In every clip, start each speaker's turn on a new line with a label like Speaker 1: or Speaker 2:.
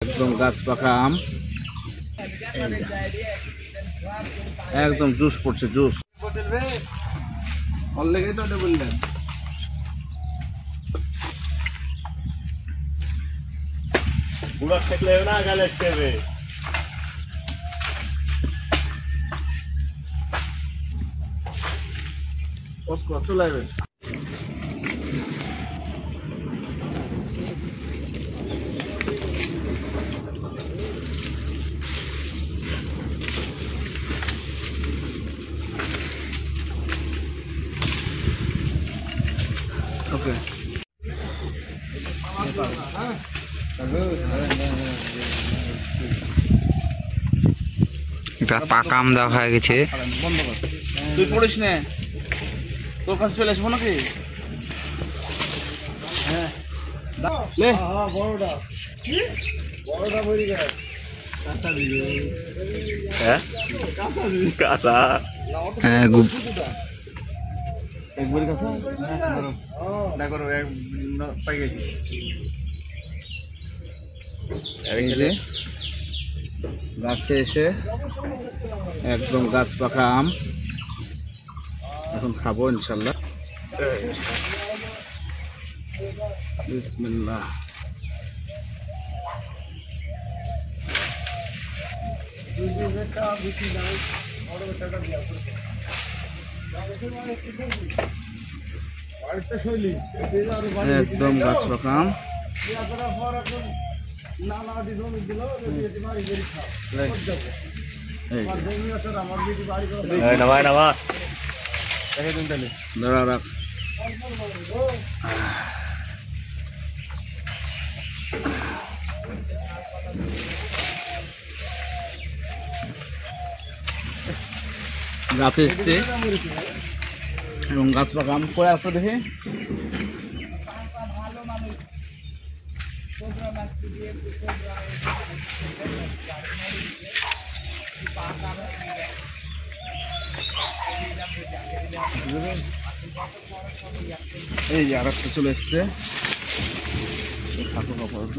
Speaker 1: একদম গাছ পাকা আম, একদম জুস পড়ছে, জুস অলরেডি তো বললেন।
Speaker 2: পুরো থাকলে না গালে আসবে
Speaker 1: কত লাগবে। ওকে
Speaker 3: পাকা আম দেওয়া হয়ে গেছে।
Speaker 1: বন্ধ কর, তুই পড়িস না, তোর কাছে চলে আসবো নাকি? হ্যাঁ বড়টা বড়টা বড়ি গেছে কাঁচা দিবে।
Speaker 2: হ্যাঁ কাঁচা
Speaker 3: হ্যাঁ
Speaker 1: একবারই কাঁচা দেখো পাই গেছি। এই যে গাছে এসে একদম গাছ পাকা আম এখন খাবো ইনশাল্লাহ। বিসমিল্লাহ। একদম গাছ পাকা আম। দাঁড়া রাখ। গাছে এসছে এবং গাছ পাকা আম করে আসতে দেখে এই যে আর একটা চলে এসছে। থাকো আপাতত।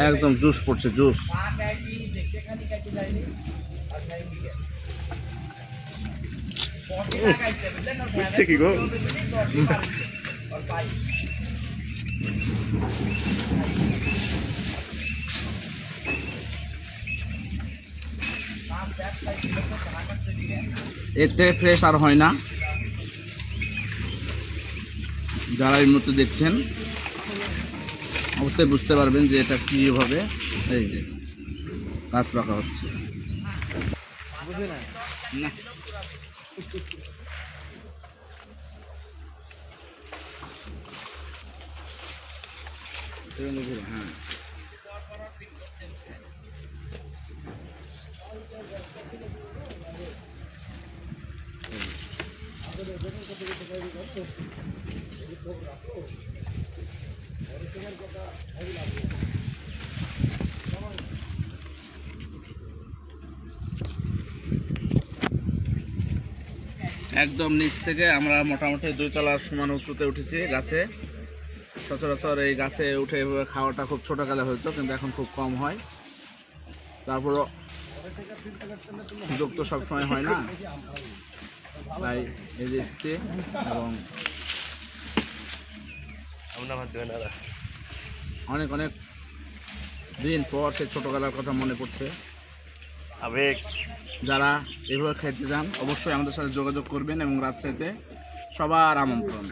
Speaker 1: একদম জুস পড়ছে, জুস
Speaker 2: কি গো
Speaker 1: এতে ফ্রেশ আর হয় না। যারা এই মুহূর্তে দেখছেন অবশ্যই বুঝতে পারবেন যে এটা কিভাবে এই যে গাছ পাকা হচ্ছে। না হ্যাঁ একদম নিচ থেকে আমরা মোটামুটি 2 তলার সমান উঁচুতে উঠেছি গাছে। সচরাচর এই গাছে উঠে খাওয়াটা খুব ছোটকালে হতো, কিন্তু এখন খুব কম হয়। তারপরও সুযোগ তো সবসময় হয় না, তাই এই যে এসছে এবং অনেক অনেক দিন পর সে ছোটবেলার কথা মনে পড়ছে।
Speaker 2: আবেগ
Speaker 1: যারা এভাবে খেতে যান অবশ্যই আমাদের সাথে যোগাযোগ করবেন এবং রাজশাহীতে সবার আমন্ত্রণ।